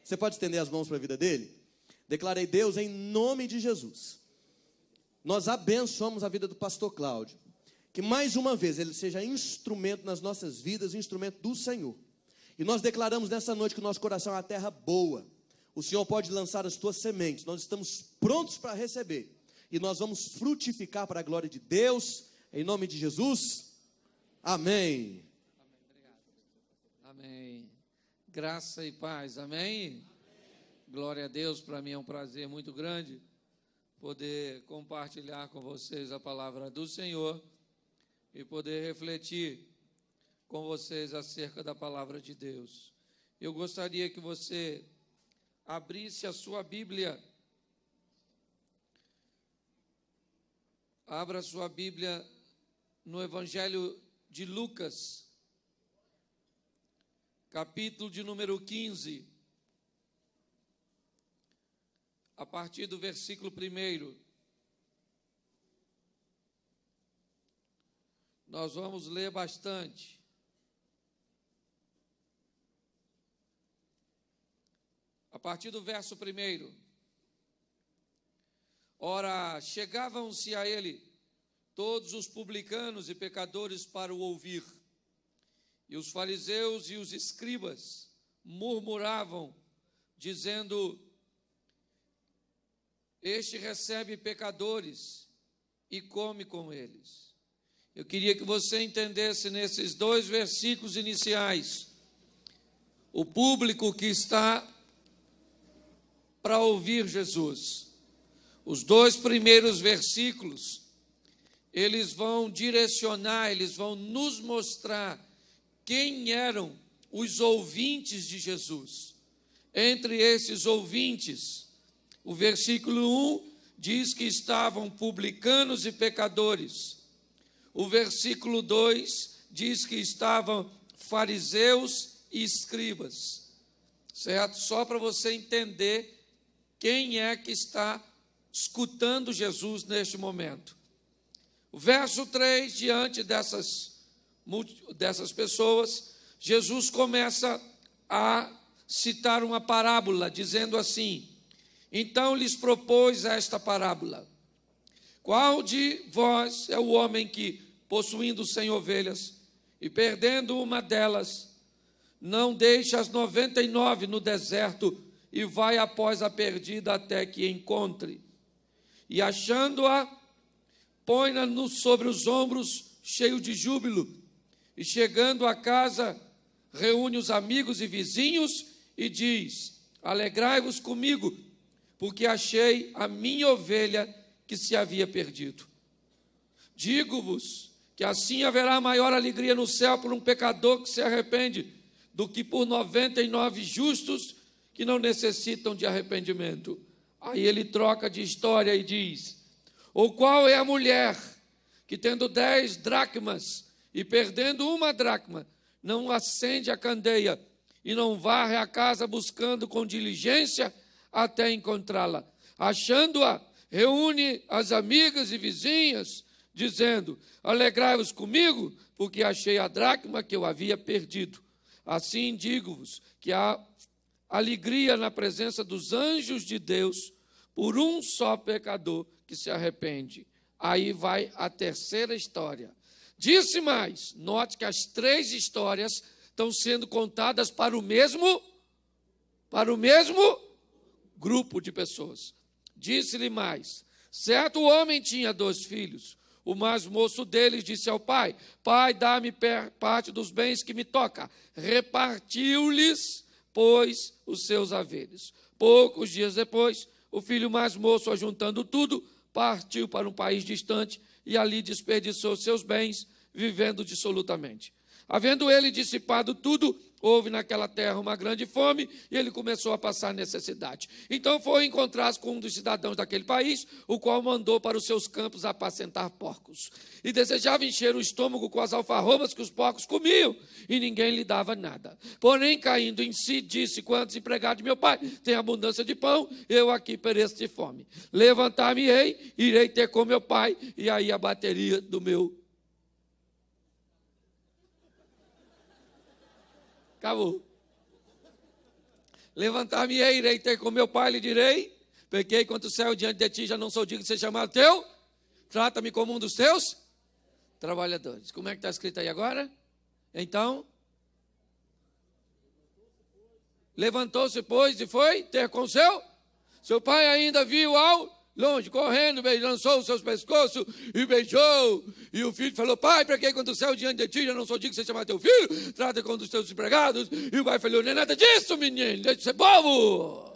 Você pode estender as mãos para a vida dele? Declarei: Deus, em nome de Jesus, nós abençoamos a vida do pastor Cláudio. Que mais uma vez ele seja instrumento nas nossas vidas, instrumento do Senhor. E nós declaramos nessa noite que o nosso coração é uma terra boa. O Senhor pode lançar as tuas sementes. Nós estamos prontos para receber. E nós vamos frutificar para a glória de Deus. Em nome de Jesus. Amém. Amém. Graça e paz. Amém. Glória a Deus. Para mim é um prazer muito grande poder compartilhar com vocês a palavra do Senhor e poder refletir com vocês acerca da palavra de Deus. Eu gostaria que você abrisse a sua Bíblia. Abra a sua Bíblia no Evangelho de Lucas, capítulo de número 15, a partir do versículo 1. Nós vamos ler bastante. A partir do verso 1. Ora, chegavam-se a ele todos os publicanos e pecadores para o ouvir. E os fariseus e os escribas murmuravam, dizendo: este recebe pecadores e come com eles. Eu queria que você entendesse nesses 2 versículos iniciais o público que está para ouvir Jesus. Os 2 primeiros versículos, eles vão direcionar, eles vão nos mostrar quem eram os ouvintes de Jesus. Entre esses ouvintes, o versículo 1 diz que estavam publicanos e pecadores. O versículo 2 diz que estavam fariseus e escribas. Certo? Só para você entender quem é que está escutando Jesus neste momento. O verso 3, diante dessas pessoas, Jesus começa a citar uma parábola, dizendo assim: então lhes propôs esta parábola: qual de vós é o homem que, possuindo 100 ovelhas, e perdendo uma delas, não deixa as 99 no deserto e vai após a perdida até que encontre? E achando-a, põe-na sobre os ombros, cheio de júbilo, e chegando a casa, reúne os amigos e vizinhos e diz: alegrai-vos comigo, porque achei a minha ovelha que se havia perdido. Digo-vos que assim haverá maior alegria no céu por um pecador que se arrepende, do que por 99 justos que não necessitam de arrependimento. Aí ele troca de história e diz: ou qual é a mulher que, tendo 10 dracmas e perdendo uma dracma, não acende a candeia e não varre a casa buscando com diligência até encontrá-la? Achando-a, reúne as amigas e vizinhas, dizendo: alegrai-vos comigo, porque achei a dracma que eu havia perdido. Assim digo-vos que há alegria na presença dos anjos de Deus por um só pecador que se arrepende. Aí vai a terceira história. Disse mais, note que as 3 histórias estão sendo contadas para o mesmo grupo de pessoas. Disse-lhe mais: certo homem tinha 2 filhos. O mais moço deles disse ao pai: pai, dá-me parte dos bens que me toca. Repartiu-lhes, pois, os seus haveres. Poucos dias depois, o filho mais moço, ajuntando tudo, partiu para um país distante e ali desperdiçou seus bens, vivendo dissolutamente. Havendo ele dissipado tudo, houve naquela terra uma grande fome e ele começou a passar necessidade. Então foi encontrar-se com um dos cidadãos daquele país, o qual mandou para os seus campos apacentar porcos. E desejava encher o estômago com as alfarrobas que os porcos comiam, e ninguém lhe dava nada. Porém, caindo em si, disse: quantos empregados de meu pai têm abundância de pão, eu aqui pereço de fome. Levantar-me-ei, irei ter com meu pai, e aí a bateria do meu... Acabou. Levantar-me-ei, irei ter com meu pai, lhe direi: pequei contra o céu diante de ti, já não sou digno de ser chamado teu. Trata-me como um dos teus trabalhadores. Como é que está escrito aí agora? Então, levantou-se, pois, e foi ter com seu pai ainda viu ao longe, correndo, lançou os seus pescoços e beijou. E o filho falou: pai, pequei contra o céu diante de ti, já não sou digno de ser chamado teu filho. Trata com um dos teus empregados. E o pai falou: não é nada disso, menino, deixa de ser bobo.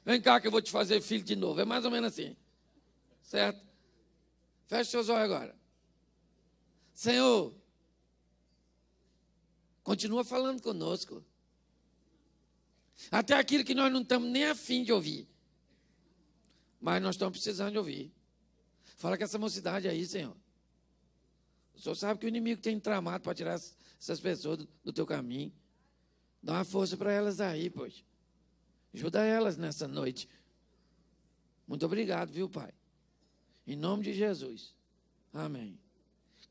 Vem cá que eu vou te fazer filho de novo. É mais ou menos assim, certo? Feche seus olhos agora. Senhor, continua falando conosco. Até aquilo que nós não estamos nem afim de ouvir. Mas nós estamos precisando de ouvir. Fala com essa mocidade aí, Senhor. O Senhor sabe que o inimigo tem tramado para tirar essas pessoas do teu caminho. Dá uma força para elas aí, pois. Ajuda elas nessa noite. Muito obrigado, viu, Pai? Em nome de Jesus. Amém.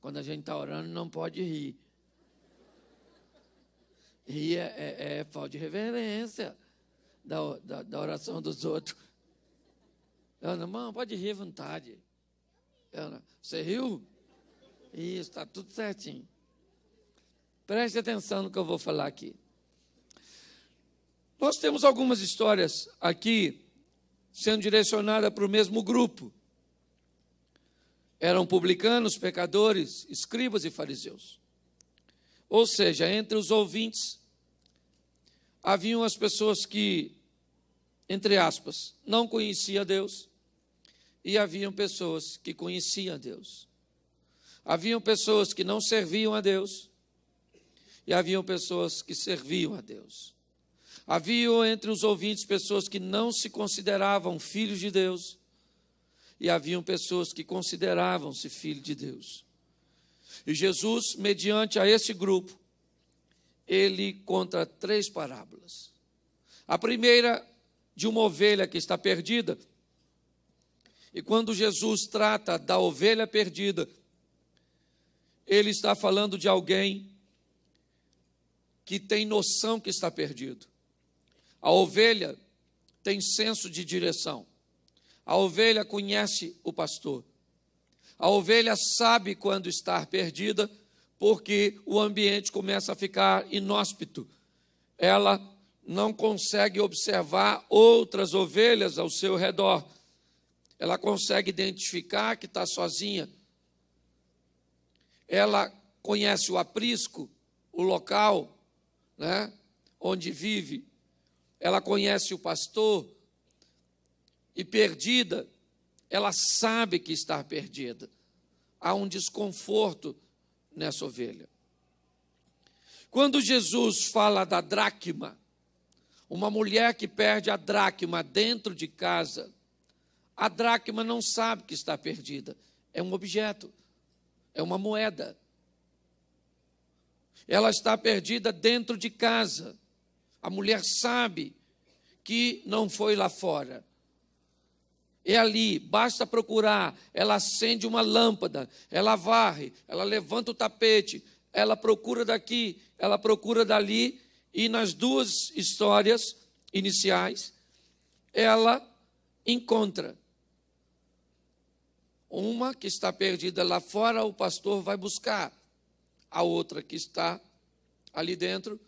Quando a gente está orando, não pode rir. Rir é falta de reverência da oração dos outros. Irmão, pode rir à vontade. Você riu? Isso, está tudo certinho. Preste atenção no que eu vou falar aqui. Nós temos algumas histórias aqui sendo direcionadas para o mesmo grupo. Eram publicanos, pecadores, escribas e fariseus. Ou seja, entre os ouvintes, haviam as pessoas que, entre aspas, não conheciam Deus, e haviam pessoas que conheciam Deus. Haviam pessoas que não serviam a Deus, e haviam pessoas que serviam a Deus. Haviam entre os ouvintes pessoas que não se consideravam filhos de Deus, e haviam pessoas que consideravam-se filhos de Deus. E Jesus, mediante a esse grupo, ele conta 3 parábolas. A primeira, de uma ovelha que está perdida. E quando Jesus trata da ovelha perdida, ele está falando de alguém que tem noção que está perdido. A ovelha tem senso de direção. A ovelha conhece o pastor. A ovelha sabe quando está perdida, porque o ambiente começa a ficar inóspito. Ela não consegue observar outras ovelhas ao seu redor. Ela consegue identificar que está sozinha. Ela conhece o aprisco, o local, né, onde vive. Ela conhece o pastor. E perdida, ela sabe que está perdida. Há um desconforto nessa ovelha. Quando Jesus fala da dracma, uma mulher que perde a dracma dentro de casa, a dracma não sabe que está perdida. É um objeto, é uma moeda. Ela está perdida dentro de casa. A mulher sabe que não foi lá fora. É ali, basta procurar. Ela acende uma lâmpada, ela varre, ela levanta o tapete, ela procura daqui, ela procura dali, e nas 2 histórias iniciais, ela encontra. Uma que está perdida lá fora, o pastor vai buscar. A outra que está ali dentro,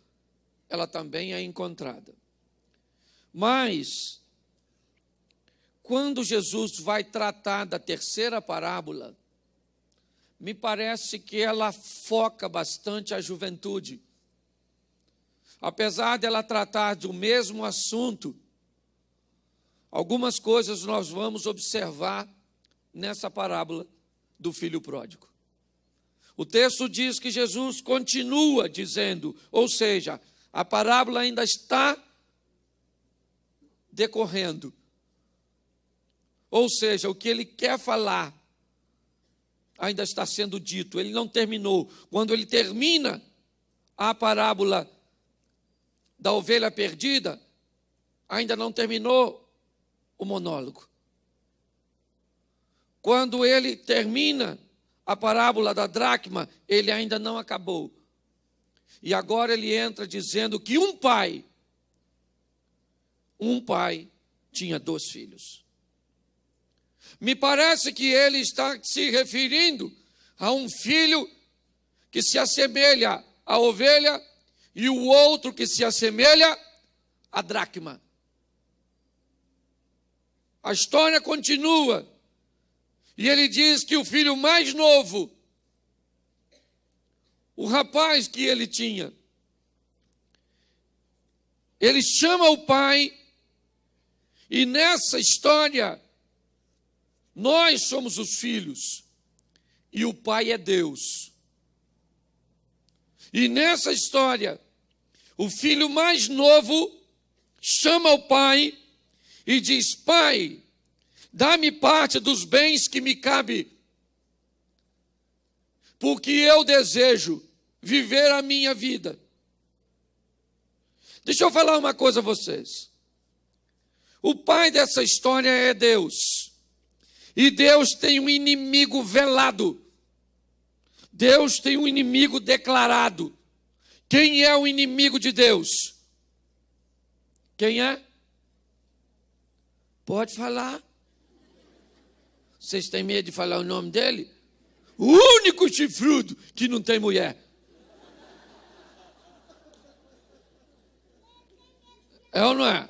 ela também é encontrada. Mas, quando Jesus vai tratar da terceira parábola, me parece que ela foca bastante a juventude. Apesar dela tratar do mesmo assunto, algumas coisas nós vamos observar nessa parábola do filho pródigo. O texto diz que Jesus continua dizendo, ou seja, a parábola ainda está decorrendo. Ou seja, o que ele quer falar ainda está sendo dito, ele não terminou. Quando ele termina a parábola da ovelha perdida, ainda não terminou o monólogo. Quando ele termina a parábola da dracma, ele ainda não acabou. E agora ele entra dizendo que um pai um pai tinha 2 filhos. Me parece que ele está se referindo a um filho que se assemelha à ovelha e o outro que se assemelha à dracma. A história continua e ele diz que o filho mais novo, o rapaz que ele tinha, ele chama o pai e nessa história nós somos os filhos e o pai é Deus. E nessa história, o filho mais novo chama o pai e diz: pai, dá-me parte dos bens que me cabe, porque eu desejo viver a minha vida. Deixa eu falar uma coisa a vocês. O pai dessa história é Deus. E Deus tem um inimigo velado. Deus tem um inimigo declarado. Quem é o inimigo de Deus? Quem é? Pode falar. Vocês têm medo de falar o nome dele? O único chifrudo que não tem mulher. É ou não é?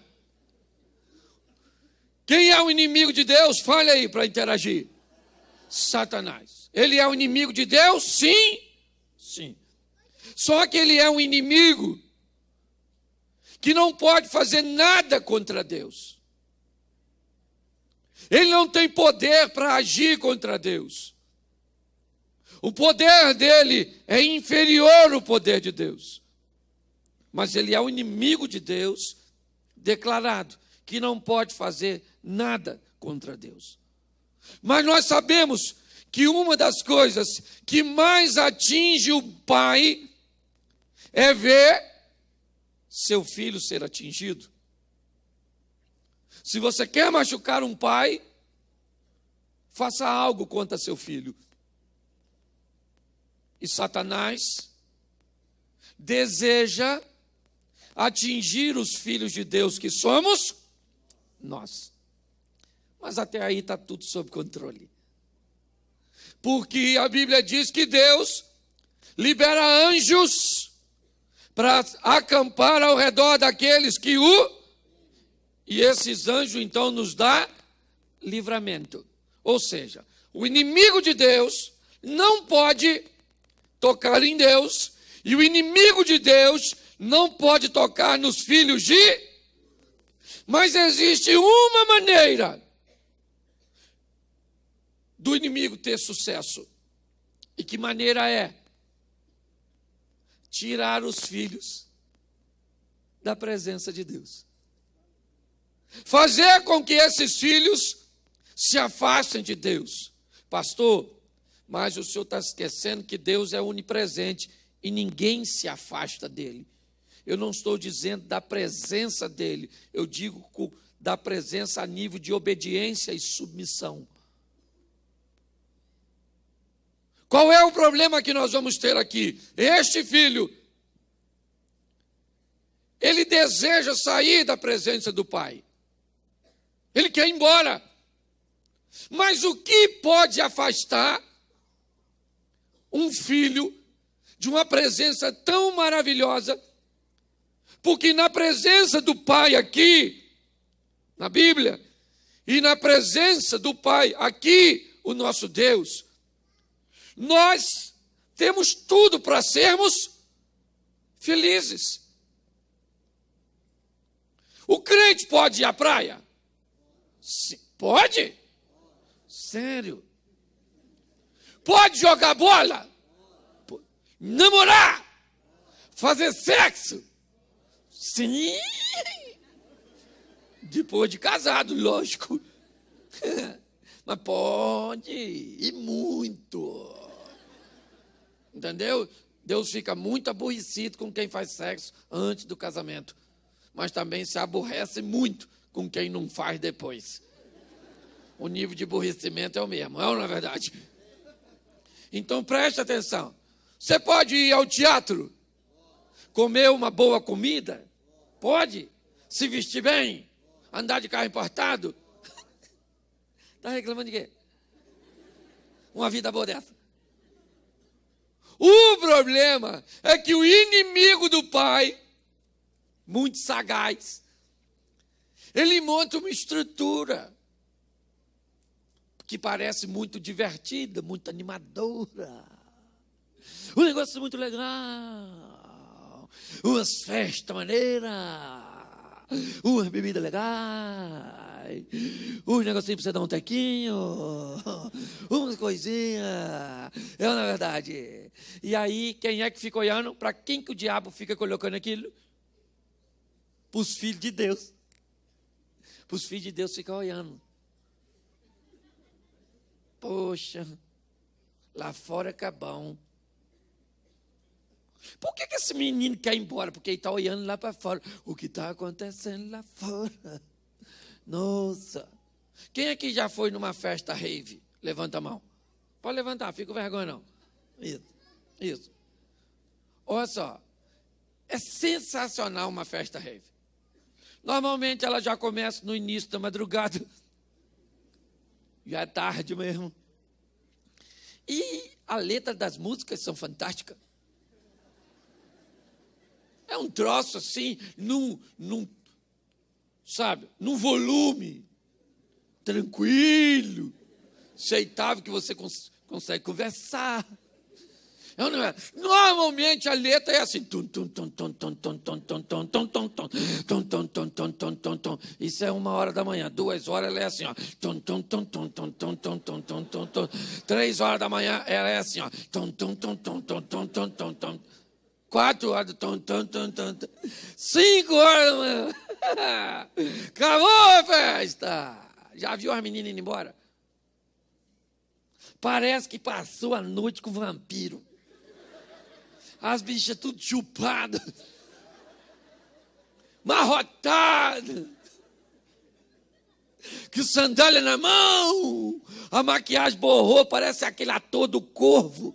Quem é o inimigo de Deus? Fale aí para interagir. Satanás. Ele é o inimigo de Deus? Sim. Sim. Só que ele é um inimigo que não pode fazer nada contra Deus. Ele não tem poder para agir contra Deus. O poder dele é inferior ao poder de Deus. Mas ele é o inimigo de Deus declarado, que não pode fazer nada contra Deus. Mas nós sabemos que uma das coisas que mais atinge o pai é ver seu filho ser atingido. Se você quer machucar um pai, faça algo contra seu filho. E Satanás deseja atingir os filhos de Deus que somos nós. Mas até aí está tudo sob controle. Porque a Bíblia diz que Deus libera anjos para acampar ao redor daqueles que o... E esses anjos então nos dá livramento. Ou seja, o inimigo de Deus não pode tocar em Deus, e o inimigo de Deus não pode tocar nos filhos de... Mas existe uma maneira do inimigo ter sucesso. E que maneira é? Tirar os filhos da presença de Deus. Fazer com que esses filhos se afastem de Deus. Pastor, mas o senhor está esquecendo que Deus é onipresente e ninguém se afasta dele. Eu não estou dizendo da presença dele, eu digo da presença a nível de obediência e submissão. Qual é o problema que nós vamos ter aqui? Este filho, ele deseja sair da presença do pai. Ele quer ir embora. Mas o que pode afastar um filho de uma presença tão maravilhosa? Porque na presença do pai aqui, na Bíblia, e na presença do pai aqui, o nosso Deus, nós temos tudo para sermos felizes. O crente pode ir à praia? Pode? Sério? Pode jogar bola? Namorar? Fazer sexo? Sim. Depois de casado, lógico. Mas pode, e muito. Entendeu? Deus fica muito aborrecido com quem faz sexo antes do casamento. Mas também se aborrece muito com quem não faz depois. O nível de aborrecimento é o mesmo, não é verdade? Então preste atenção. Você pode ir ao teatro, comer uma boa comida? Pode. Se vestir bem? Andar de carro importado? Está reclamando de quê? Uma vida boa dessa. O problema é que o inimigo do pai, muito sagaz, ele monta uma estrutura que parece muito divertida, muito animadora. Um negócio muito legal. Umas festas maneiras. Umas bebidas legais. Uns negocinhos para você dar um tequinho. Umas coisinhas. É na verdade. E aí, quem é que fica olhando? Para quem que o diabo fica colocando aquilo? Para os filhos de Deus. Para os filhos de Deus ficar olhando. Poxa, lá fora que é bom. Por que esse menino quer ir embora? Porque ele está olhando lá para fora. O que está acontecendo lá fora? Nossa. Quem aqui já foi numa festa rave? Levanta a mão. Pode levantar, fica com vergonha não. Isso. Olha só. É sensacional uma festa rave. Normalmente ela já começa no início da madrugada. Já é tarde mesmo. E a letra das músicas são fantásticas. É um troço assim, sabe, num volume tranquilo, aceitável, que você consegue conversar. Normalmente a letra é assim. Isso é 1h da manhã, 2h ela é assim, ó. 3h da manhã ela é assim, ó. 4h, 5h da manhã. Acabou a festa. Já viu as meninas indo embora? Parece que passou a noite com vampiro. As bichas tudo chupadas, marrotadas, que sandália na mão, a maquiagem borrou, parece aquele ator do Corvo.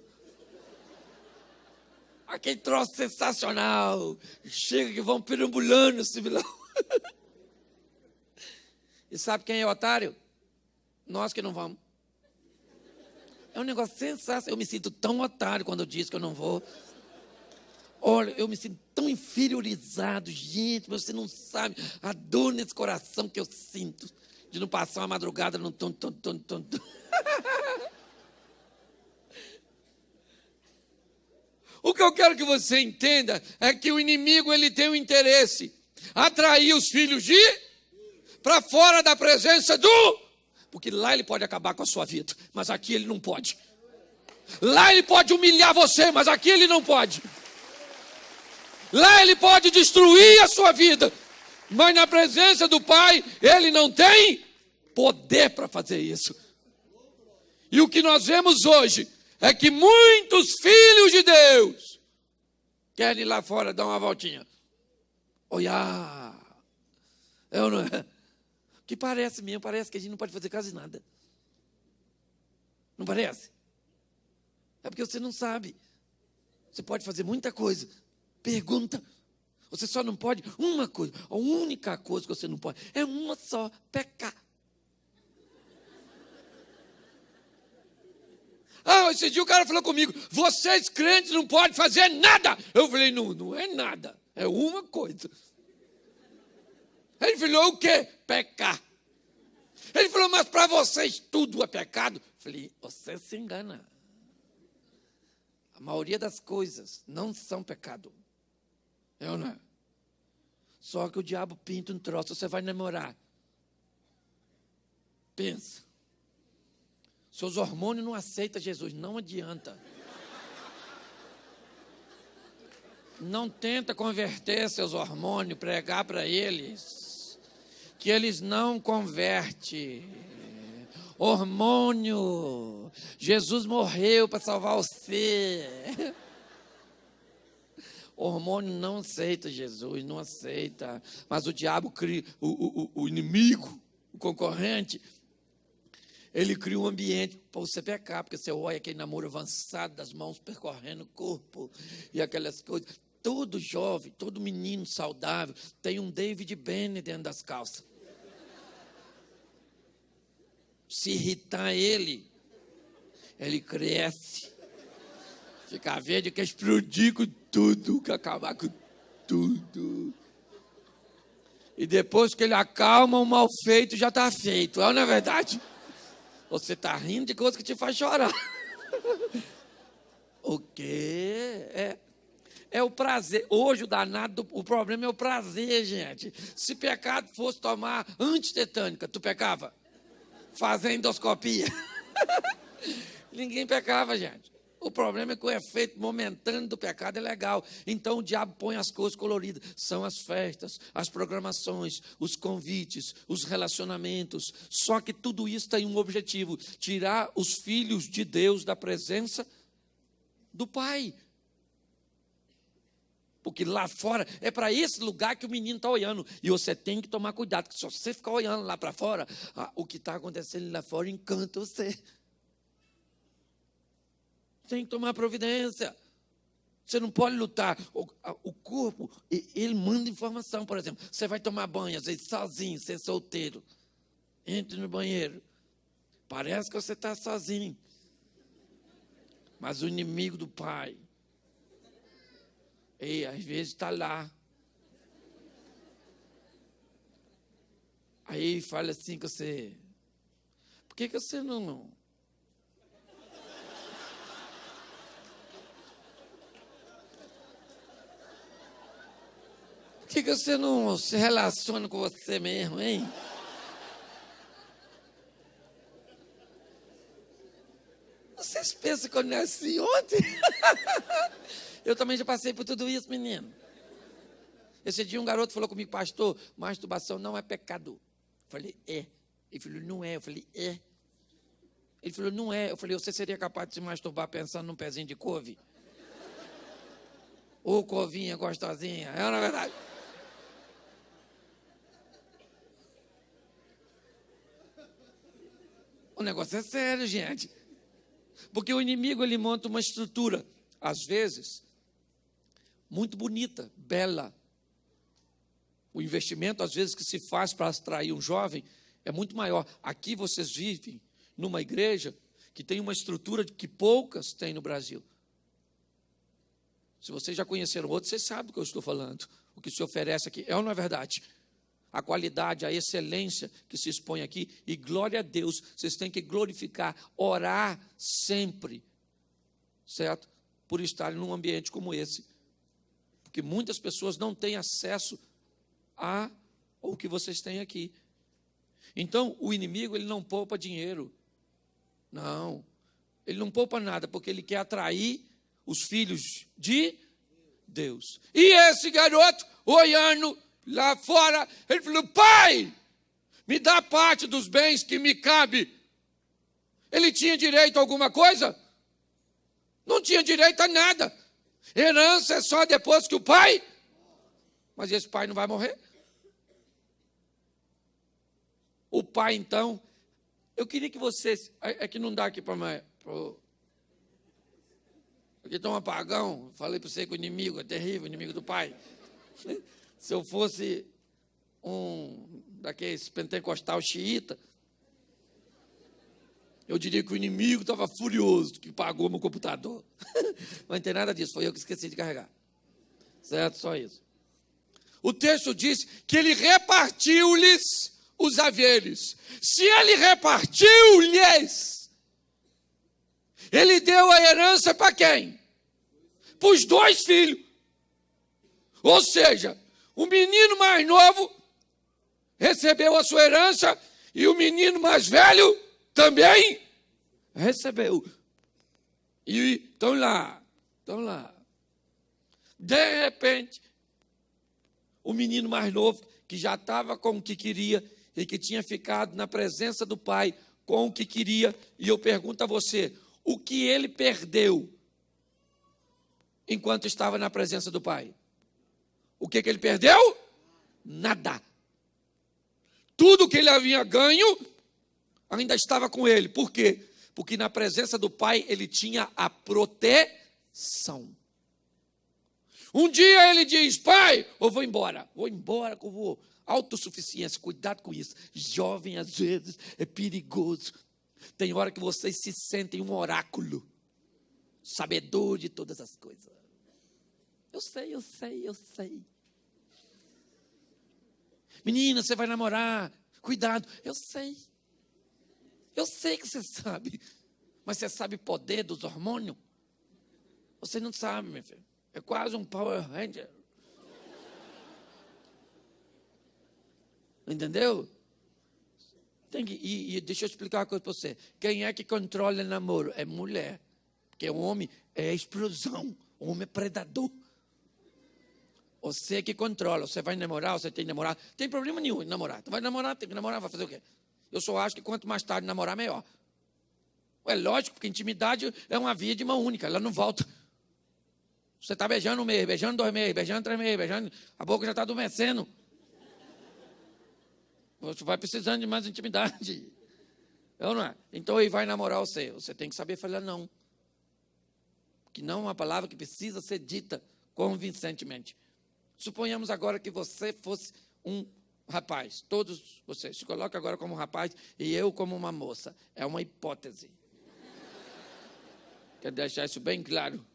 Aquele troço sensacional. Chega que vão perambulando esse vilão. E sabe quem é o otário? Nós que não vamos. É um negócio sensacional. Eu me sinto tão otário quando eu disse que eu não vou. Olha, eu me sinto tão inferiorizado, gente, mas você não sabe a dor nesse coração que eu sinto de não passar uma madrugada no tom. O que eu quero que você entenda é que o inimigo ele tem um interesse, atrair os filhos de para fora da presença do, porque lá ele pode acabar com a sua vida, mas aqui ele não pode. Lá ele pode humilhar você, mas aqui ele não pode. Lá ele pode destruir a sua vida, mas na presença do Pai, ele não tem poder para fazer isso. E o que nós vemos hoje é que muitos filhos de Deus querem ir lá fora dar uma voltinha. Olha, eu não é. Que parece mesmo, parece que a gente não pode fazer quase nada. Não parece? É porque você não sabe. Você pode fazer muita coisa. Pergunta. Você só não pode uma coisa. A única coisa que você não pode é uma só: pecar. Esse dia o cara falou comigo: vocês crentes não podem fazer nada. Eu falei: não é nada. É uma coisa. Ele falou: o quê? Pecar. Ele falou: mas para vocês tudo é pecado. Eu falei: você se engana. A maioria das coisas não são pecado. É ou não é? Só que o diabo pinta um troço, você vai namorar. Pensa. Seus hormônios não aceitam Jesus, não adianta. Não tenta converter seus hormônios, pregar para eles, que eles não convertem. Hormônio, Jesus morreu para salvar você. O hormônio não aceita Jesus, não aceita. Mas o diabo cria, o inimigo, o concorrente, ele cria um ambiente para você pecar, porque você olha aquele namoro avançado, das mãos percorrendo o corpo e aquelas coisas. Todo jovem, todo menino saudável tem um David Bene dentro das calças. Se irritar ele cresce. Fica verde, quer explodir com tudo, quer acabar com tudo. E depois que ele acalma, o mal feito já está feito. Não é verdade? Você está rindo de coisa que te faz chorar. O quê? É o prazer. Hoje o danado, o problema é o prazer, gente. Se pecado fosse tomar antitetânica, tu pecava? Fazer endoscopia. Ninguém pecava, gente. O problema é que o efeito momentâneo do pecado é legal. Então o diabo põe as coisas coloridas. São as festas, as programações, os convites, os relacionamentos. Só que tudo isso tem um objetivo: tirar os filhos de Deus da presença do Pai. Porque lá fora, é para esse lugar que o menino está olhando. E você tem que tomar cuidado, porque se você ficar olhando lá para fora, o que está acontecendo lá fora encanta você. Tem que tomar providência. Você não pode lutar. O corpo, ele manda informação, por exemplo. Você vai tomar banho, às vezes sozinho, você é solteiro. Entre no banheiro. Parece que você está sozinho. Mas o inimigo do pai, às vezes está lá. Aí fala assim com você: por que você não... Por que você não se relaciona com você mesmo, hein? Vocês pensam que eu nasci ontem? Eu também já passei por tudo isso, menino. Esse dia um garoto falou comigo: pastor, masturbação não é pecado. Eu falei: é. Ele falou: não é. Eu falei: é. Ele falou: não é. Eu falei: você seria capaz de se masturbar pensando num pezinho de couve? Ô, covinha gostosinha. É na verdade. O negócio é sério, gente. Porque o inimigo, ele monta uma estrutura, às vezes, muito bonita, bela. O investimento, às vezes, que se faz para atrair um jovem é muito maior. Aqui vocês vivem numa igreja que tem uma estrutura que poucas têm no Brasil. Se vocês já conheceram outros, vocês sabem do que eu estou falando. O que se oferece aqui é ou não é verdade? A qualidade, a excelência que se expõe aqui, e glória a Deus, vocês têm que glorificar, orar sempre, certo? Por estarem num ambiente como esse. Porque muitas pessoas não têm acesso ao que vocês têm aqui. Então, o inimigo, ele não poupa dinheiro. Não, ele não poupa nada, porque ele quer atrair os filhos de Deus. E esse garoto, olhando lá fora, ele falou: pai, me dá parte dos bens que me cabe. Ele tinha direito a alguma coisa? Não tinha direito a nada. Herança é só depois que o pai... Mas esse pai não vai morrer? O pai, então... Eu queria que vocês... É que não dá aqui para mais... Aqui está um apagão. Falei para você que o inimigo é terrível, o inimigo do pai. Se eu fosse um daqueles pentecostal xiita, eu diria que o inimigo estava furioso, que pagou meu computador. Mas não tem nada disso, foi eu que esqueci de carregar. Certo? Só isso. O texto diz que ele repartiu-lhes os haveres. Se ele repartiu-lhes, ele deu a herança para quem? Para os 2 filhos. Ou seja, o menino mais novo recebeu a sua herança e o menino mais velho também recebeu. E estão lá. De repente, o menino mais novo, que já estava com o que queria e que tinha ficado na presença do pai com o que queria, e eu pergunto a você, o que ele perdeu enquanto estava na presença do pai? O que ele perdeu? Nada. Tudo que ele havia ganho ainda estava com ele. Por quê? Porque na presença do pai ele tinha a proteção. Um dia ele diz, pai, eu vou embora que eu vou. Autossuficiência, cuidado com isso. Jovem, às vezes, é perigoso. Tem hora que vocês se sentem um oráculo, sabedor de todas as coisas. Eu sei. Menina, você vai namorar, cuidado. Eu sei que você sabe. Mas você sabe o poder dos hormônios? Você não sabe, meu filho. É quase um Power Ranger. Entendeu? E deixa eu explicar uma coisa para você. Quem é que controla o namoro? É mulher. Porque o homem é explosão. O homem é predador. Você que controla. Você vai namorar, você tem que namorar. Não tem problema nenhum em namorar. Tu vai namorar, tem que namorar, vai fazer o quê? Eu só acho que quanto mais tarde namorar, melhor. É lógico, porque intimidade é uma via de mão única. Ela não volta. Você está beijando 1 mês, beijando 2 meses, beijando 3 meses, beijando... A boca já está adormecendo. Você vai precisando de mais intimidade. Não é? Então ele vai namorar você. Você tem que saber falar não. Que não é uma palavra que precisa ser dita convincentemente. Suponhamos agora que você fosse um rapaz. Todos vocês se colocam agora como um rapaz e eu como uma moça. É uma hipótese. Quero deixar isso bem claro.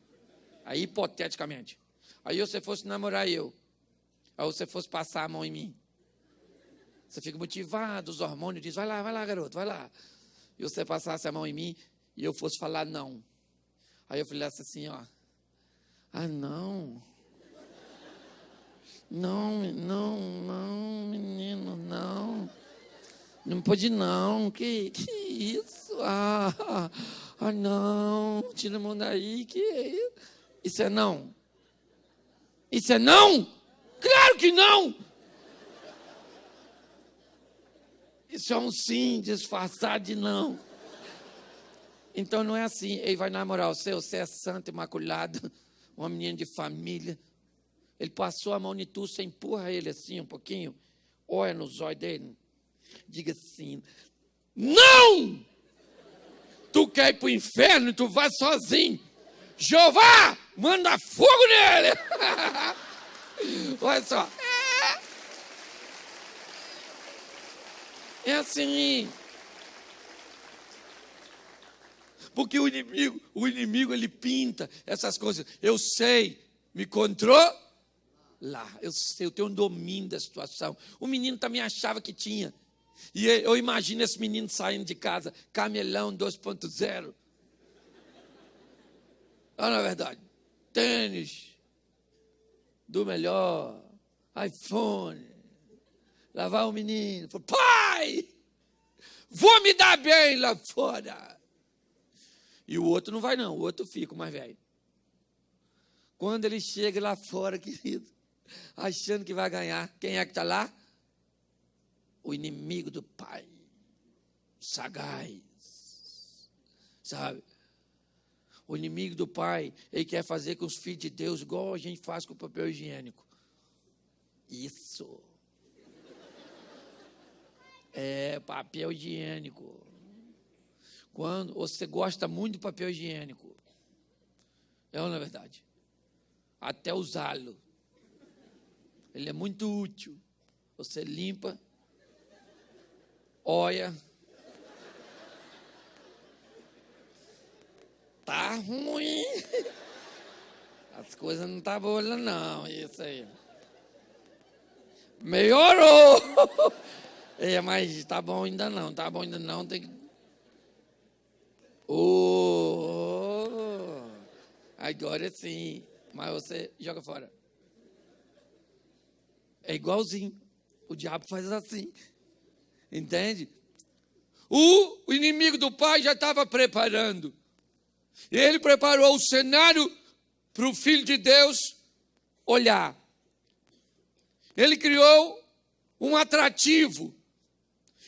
Aí, hipoteticamente. Aí você fosse namorar eu. Aí você fosse passar a mão em mim. Você fica motivado, os hormônios dizem, vai lá, garoto, vai lá. E você passasse a mão em mim e eu fosse falar não. Aí eu falasse assim, ó. Ah, não. Não, menino, não. Não pode não. Que isso? Ah, não. Tira a mão daí. Que isso? Isso é não? Isso é não? Claro que não! Isso é um sim disfarçado de não. Então não é assim. Ele vai namorar você é santo, imaculado, uma menina de família. Ele passou a mão em tu, você empurra ele assim um pouquinho, olha nos olhos dele, diga assim, não! Tu quer ir para o inferno, tu vai sozinho. Jeová, manda fogo nele! Olha só. É assim. Porque o inimigo ele pinta essas coisas. Eu sei, me controla. Eu sei, eu tenho um domínio da situação. O menino também achava que tinha. E eu imagino esse menino saindo de casa, camelão 2.0. Olha na verdade. Tênis do melhor, iPhone. Lavar o menino. Falei, pai, vou me dar bem lá fora. E o outro não vai não, o outro fica, o mais velho. Quando ele chega lá fora, querido, achando que vai ganhar, quem é que está lá? O inimigo do pai. Sagaz. Sabe? O inimigo do pai, ele quer fazer com os filhos de Deus igual a gente faz com o papel higiênico. Isso. É papel higiênico. Quando você gosta muito do papel higiênico, é ou não é verdade? Até usá-lo. Ele é muito útil. Você limpa, olha. Tá ruim. As coisas não tá boas não, isso aí. Melhorou. Mas tá bom ainda não, tem que... Agora sim, mas você joga fora. É igualzinho, o diabo faz assim, entende? O inimigo do pai já estava preparando. Ele preparou o cenário para o Filho de Deus olhar. Ele criou um atrativo.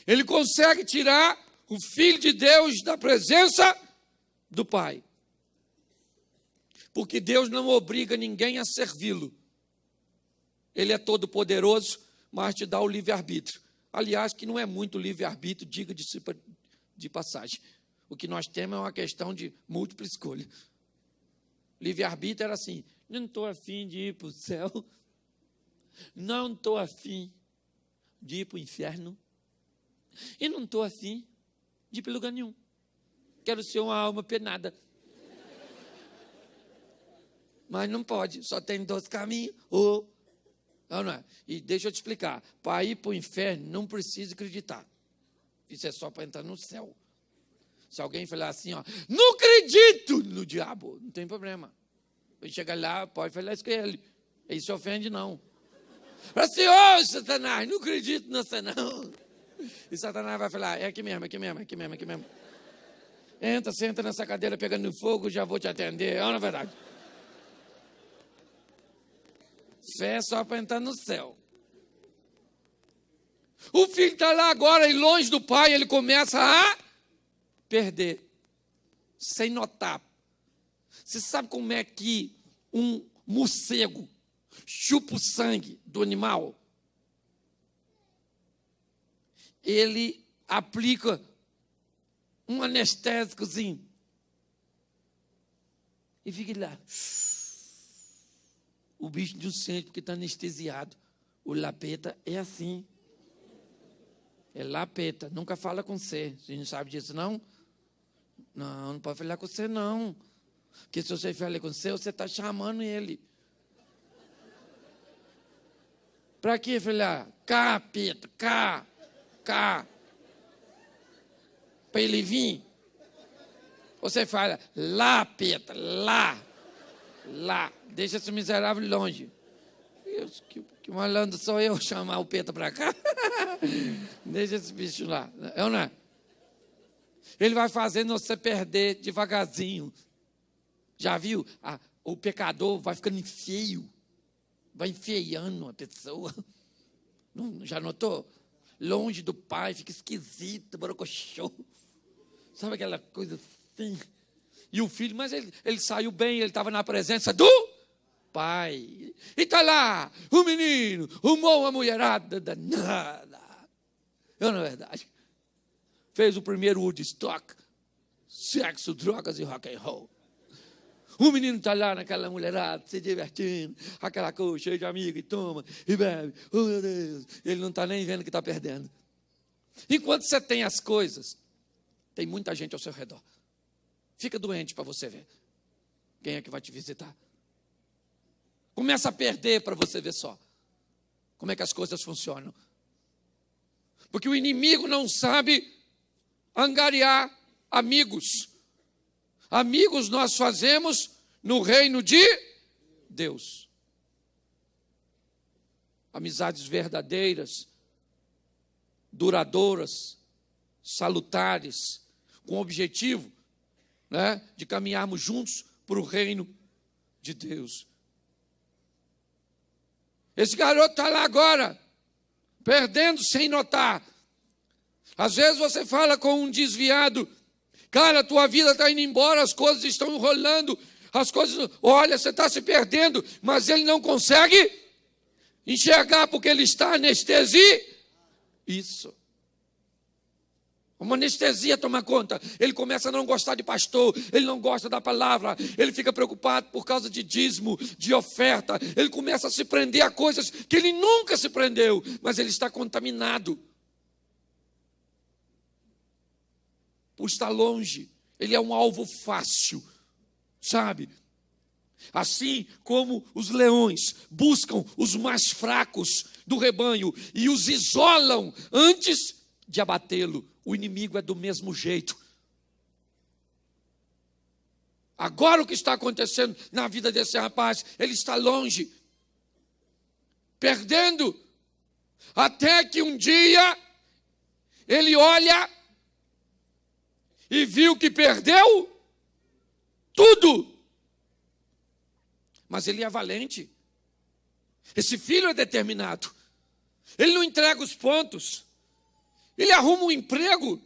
Ele consegue tirar o Filho de Deus da presença do Pai. Porque Deus não obriga ninguém a servi-lo. Ele é todo poderoso, mas te dá o livre-arbítrio. Aliás, que não é muito livre-arbítrio, diga-se de passagem. O que nós temos é uma questão de múltipla escolha. Livre-arbítrio era assim, não estou afim de ir para o céu, não estou afim de ir para o inferno, e não estou afim de ir para lugar nenhum. Quero ser uma alma penada. Mas não pode, só tem 2 caminhos, ou... Não é? E deixa eu te explicar, para ir para o inferno não precisa acreditar. Isso é só para entrar no céu. Se alguém falar assim, ó, não acredito no diabo, não tem problema. Ele chega lá, pode falar isso com ele. Ele se ofende, não. Fala assim, ô Satanás, não acredito não, não. E Satanás vai falar, é aqui mesmo, é aqui mesmo, é aqui mesmo, é aqui mesmo. Entra, senta nessa cadeira pegando fogo, já vou te atender. É uma verdade. Fé é só para entrar no céu. O filho está lá agora e longe do pai, ele começa a perder, sem notar. Você sabe como é que um morcego chupa o sangue do animal? Ele aplica um anestésicozinho e fica lá. O bicho não sente porque está anestesiado. O lapeta é assim. É lapeta, nunca fala com você. Você não sabe disso, não? Não, não pode falar com você, não. Porque se você falar com você, você está chamando ele. Para quê, filha? Cá, peta, cá. Para ele vir. Você fala, lá, peta, lá. Deixa esse miserável longe. Deus, que malandro sou eu chamar o peta para cá. Deixa esse bicho lá. É ou não é? Ele vai fazendo você perder devagarzinho. Já viu? O pecador vai ficando feio. Vai enfeiando a pessoa. Não, já notou? Longe do pai, fica esquisito, borocochô. Sabe aquela coisa assim? E o filho, mas ele saiu bem, ele estava na presença do pai. E está lá, o menino, arrumou uma mulherada danada. Não é verdade? Fez o primeiro Woodstock, sexo, drogas e rock and roll. O menino está lá naquela mulherada, se divertindo, aquela coisa cheia de amigo, e toma, e bebe. Oh, meu Deus, ele não está nem vendo que está perdendo. Enquanto você tem as coisas, tem muita gente ao seu redor. Fica doente para você ver. Quem é que vai te visitar? Começa a perder para você ver só. Como é que as coisas funcionam. Porque o inimigo não sabe angariar amigos. Amigos nós fazemos no reino de Deus. Amizades verdadeiras, duradouras, salutares, com o objetivo, né, de caminharmos juntos para o reino de Deus. Esse garoto está lá agora, perdendo sem notar. Às vezes você fala com um desviado, cara, a tua vida está indo embora, as coisas estão enrolando, as coisas, olha, você está se perdendo, mas ele não consegue enxergar porque ele está anestesiado. Isso. Uma anestesia toma conta. Ele começa a não gostar de pastor, ele não gosta da palavra, ele fica preocupado por causa de dízimo, de oferta, ele começa a se prender a coisas que ele nunca se prendeu, mas ele está contaminado. Por estar longe, ele é um alvo fácil, sabe? Assim como os leões buscam os mais fracos do rebanho e os isolam antes de abatê-lo, o inimigo é do mesmo jeito. Agora o que está acontecendo na vida desse rapaz, ele está longe, perdendo, até que um dia ele olha e viu que perdeu tudo. Mas ele é valente. Esse filho é determinado. Ele não entrega os pontos. Ele arruma um emprego.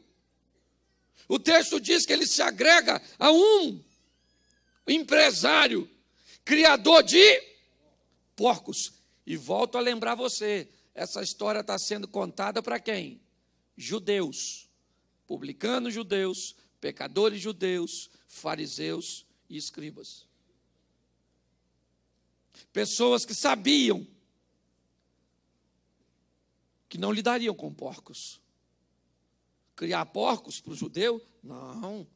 O texto diz que ele se agrega a um empresário, criador de porcos. E volto a lembrar você, essa história está sendo contada para quem? Judeus. Publicanos judeus, pecadores judeus, fariseus e escribas. Pessoas que sabiam que não lidariam com porcos. Criar porcos para o judeu? Não.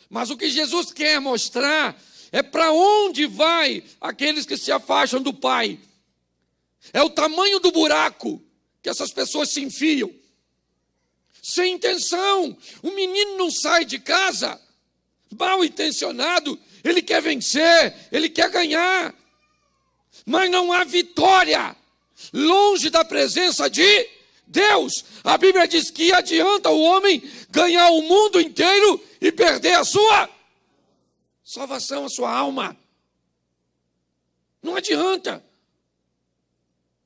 Mas o que Jesus quer mostrar é para onde vai aqueles que se afastam do Pai. É o tamanho do buraco que essas pessoas se enfiam. Sem intenção. O menino não sai de casa mal intencionado. Ele quer vencer, ele quer ganhar. Mas não há vitória longe da presença de Deus. A Bíblia diz que adianta o homem ganhar o mundo inteiro e perder a sua salvação, a sua alma. Não adianta.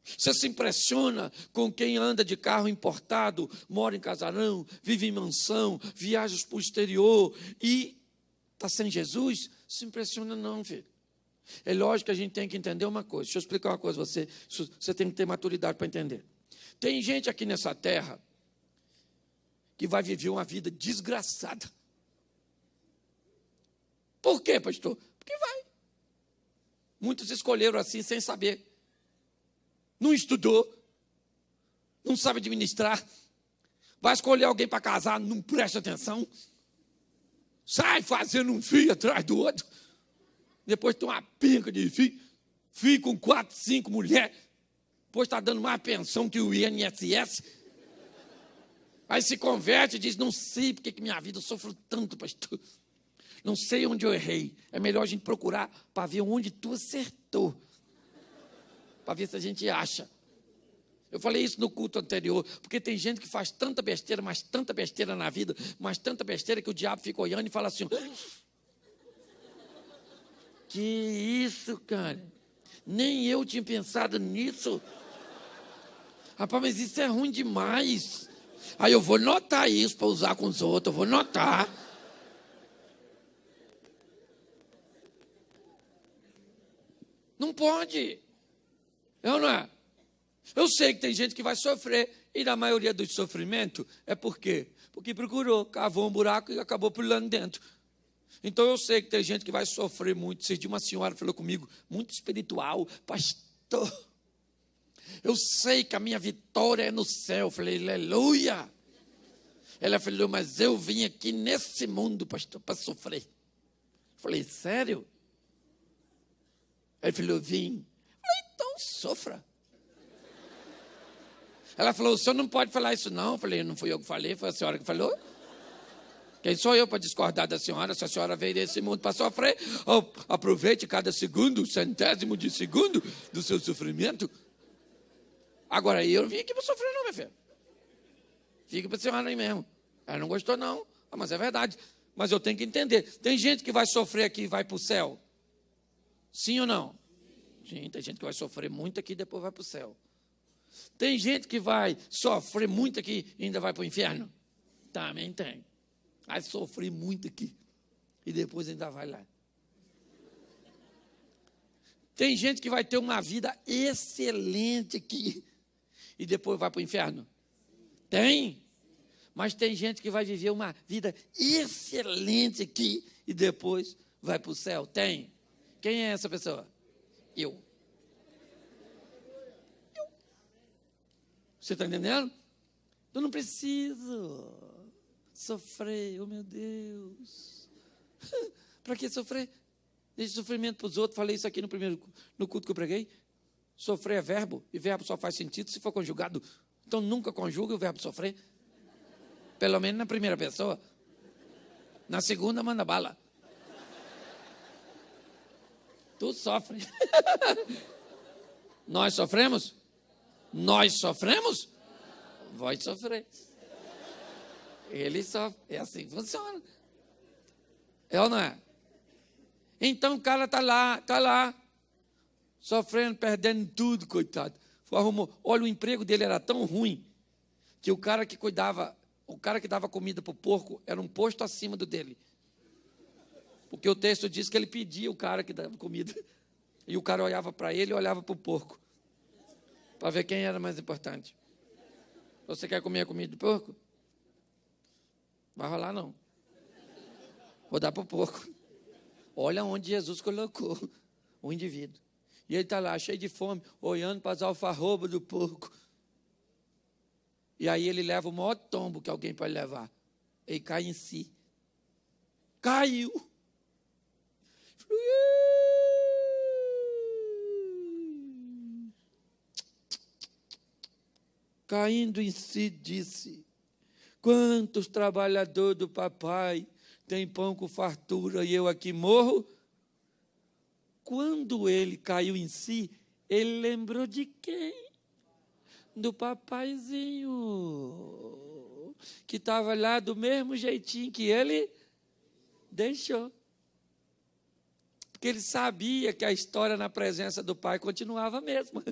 Você se impressiona com quem anda de carro importado, mora em casarão, vive em mansão, viaja para o exterior e está sem Jesus? Se impressiona não, filho. É lógico que a gente tem que entender uma coisa. Deixa eu explicar uma coisa a você. Você tem que ter maturidade para entender. Tem gente aqui nessa terra que vai viver uma vida desgraçada. Por quê, pastor? Porque vai. Muitos escolheram assim sem saber. Não estudou. Não sabe administrar. Vai escolher alguém para casar, não presta atenção. Sai fazendo um filho atrás do outro. Depois tem uma pinca de filho. Filho com 4, 5 mulheres. Depois está dando mais pensão que o INSS. Aí se converte e diz, não sei porque que minha vida eu sofro tanto, pastor. Não sei onde eu errei. É melhor a gente procurar para ver onde tu acertou. Para ver se a gente acha. Eu falei isso no culto anterior, porque tem gente que faz tanta besteira, mas tanta besteira na vida, mas tanta besteira que o diabo fica olhando e fala assim, que isso, cara? Nem eu tinha pensado nisso. Rapaz, mas isso é ruim demais. Aí eu vou notar isso para usar com os outros, eu vou notar. Não pode. É ou não é? Eu sei que tem gente que vai sofrer, e na maioria dos sofrimentos é por quê? Porque procurou, cavou um buraco e acabou pulando dentro. Então eu sei que tem gente que vai sofrer muito. Esse dia uma senhora falou comigo, muito espiritual, pastor, eu sei que a minha vitória é no céu. Eu falei, aleluia. Ela falou, mas eu vim aqui nesse mundo, pastor, para sofrer. Eu falei, sério? Ele falou, vim. Eu falei, então sofra. Ela falou, o senhor não pode falar isso não. Eu falei, não fui eu que falei, foi a senhora que falou. Quem sou eu para discordar da senhora? Se a senhora veio desse mundo para sofrer, aproveite cada segundo, centésimo de segundo do seu sofrimento. Agora, eu não vim aqui para sofrer não, minha filha. Fica para a senhora aí mesmo. Ela não gostou não, mas é verdade. Mas eu tenho que entender. Tem gente que vai sofrer aqui e vai para o céu. Sim ou não? Sim, tem gente que vai sofrer muito aqui e depois vai para o céu. Tem gente que vai sofrer muito aqui e ainda vai para o inferno? Também tem. Vai sofrer muito aqui e depois ainda vai lá. Tem gente que vai ter uma vida excelente aqui e depois vai para o inferno? Tem. Mas tem gente que vai viver uma vida excelente aqui e depois vai para o céu? Tem. Quem é essa pessoa? Eu. Você está entendendo? Eu não preciso sofrer, oh meu Deus. Para que sofrer? Deixe sofrimento para os outros. Falei isso aqui no culto que eu preguei. Sofrer é verbo, e verbo só faz sentido se for conjugado. Então nunca conjuga o verbo sofrer. Pelo menos na primeira pessoa. Na segunda, manda bala. Tu sofre. Nós sofremos? Nós sofremos? Vai sofrer. Ele sofre. É assim que funciona. É ou não é? Então o cara está lá, sofrendo, perdendo tudo, coitado. Olha, o emprego dele era tão ruim que o cara que dava comida para o porco era um posto acima do dele. Porque o texto diz que ele pedia o cara que dava comida. E o cara olhava para ele e olhava para o porco. Para ver quem era mais importante. Você quer comer a comida do porco? Vai rolar não. Vou dar para o porco. Olha onde Jesus colocou. um indivíduo. E ele está lá, cheio de fome, olhando para as alfarrobas do porco. E aí ele leva o maior tombo que alguém pode levar. Ele cai em si. Caiu. Caindo em si, disse: quantos trabalhadores do papai têm pão com fartura e eu aqui morro? Quando ele caiu em si, ele lembrou de quem? Do papaizinho, que estava lá do mesmo jeitinho que ele deixou. Porque ele sabia que a história na presença do pai continuava a mesma.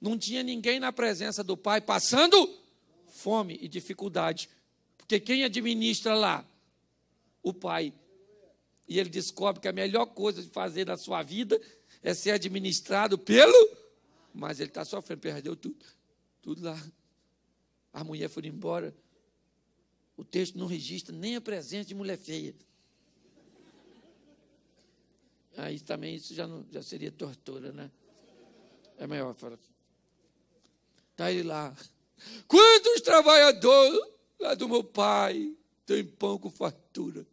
Não tinha ninguém na presença do pai passando fome e dificuldade. Porque quem administra lá? O pai. E ele descobre que a melhor coisa de fazer na sua vida é ser administrado pelo... Mas ele está sofrendo, perdeu tudo. Tudo lá. A mulher foi embora. O texto não registra nem a presença de mulher feia. Aí também isso já seria tortura, né? É melhor falar. Está ele lá. Quantos trabalhadores lá do meu pai têm pão com fartura?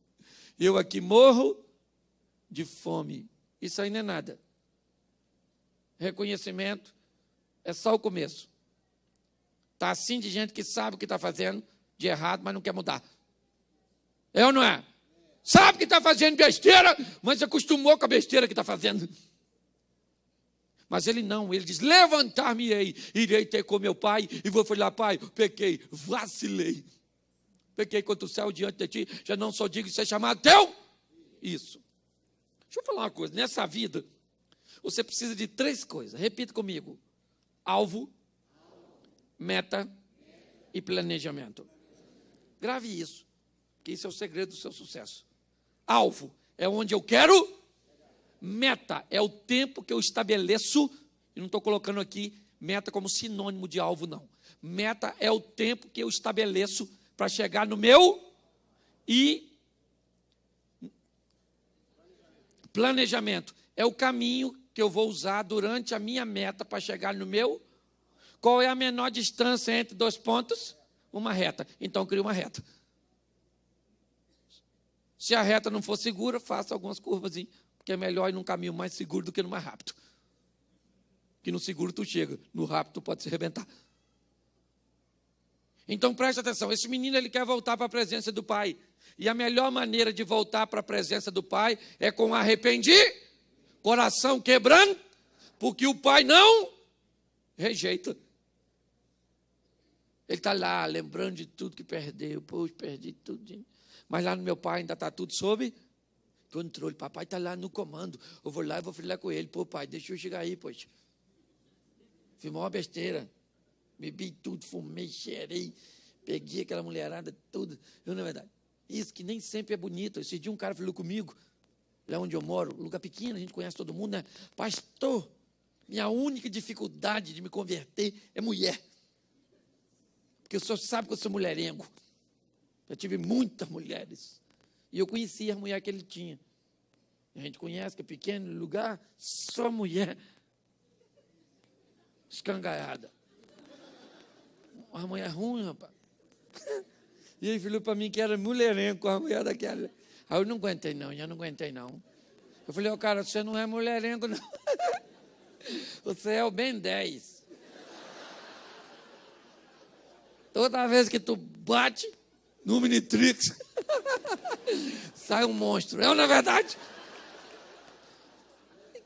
Eu aqui morro de fome. Isso aí não é nada. Reconhecimento é só o começo. Está assim de gente que sabe o que está fazendo de errado, mas não quer mudar. É ou não é? Sabe que está fazendo besteira, mas se acostumou com a besteira que está fazendo. Mas ele não, ele diz: levantar-me-ei, irei ter com meu pai, e vou falar: pai, pequei, vacilei. Pequei contra o céu diante de ti, já não sou digno de ser chamado teu. Isso. Deixa eu falar uma coisa, nessa vida, você precisa de 3 coisas, repita comigo: alvo, meta e planejamento. Grave isso, que isso é o segredo do seu sucesso. Alvo é onde eu quero, meta é o tempo que eu estabeleço, e não estou colocando aqui meta como sinônimo de alvo, não. Meta é o tempo que eu estabeleço para chegar no meu, e planejamento é o caminho que eu vou usar durante a minha meta para chegar no meu. Qual é a menor distância entre 2 pontos? Uma reta. Então, crie uma reta. Se a reta não for segura, faça algumas curvas, porque é melhor ir num caminho mais seguro do que no mais rápido. Que no seguro tu chega, no rápido tu pode se arrebentar. Então, preste atenção, esse menino ele quer voltar para a presença do pai. E a melhor maneira de voltar para a presença do pai é com arrependimento, coração quebrando, porque o pai não rejeita. Ele está lá, lembrando de tudo que perdeu. Poxa, perdi tudo. Mas lá no meu pai ainda está tudo sob controle. Papai está lá no comando. Eu vou lá e vou falar com ele. Pô, pai, deixa eu chegar aí, poxa. Fiz uma besteira. Bebi tudo, fumei, cheirei. Peguei aquela mulherada, tudo. Eu, na verdade, isso que nem sempre é bonito. Esse dia um cara falou comigo, lá onde eu moro, lugar pequeno, a gente conhece todo mundo, né? Pastor, minha única dificuldade de me converter é mulher. Porque o senhor sabe que eu sou mulherengo. Eu tive muitas mulheres. E eu conhecia a mulher que ele tinha. A gente conhece que é pequeno lugar, só mulher escangalhada. Uma mulher ruim, rapaz. E ele falou para mim que era mulherengo com a mulher daquela. Aí eu não aguentei, não. Eu falei: ó, cara, você não é mulherengo, não. Você é o Ben 10. Toda vez que tu bate no Minitrix, sai um monstro. É ou não é verdade?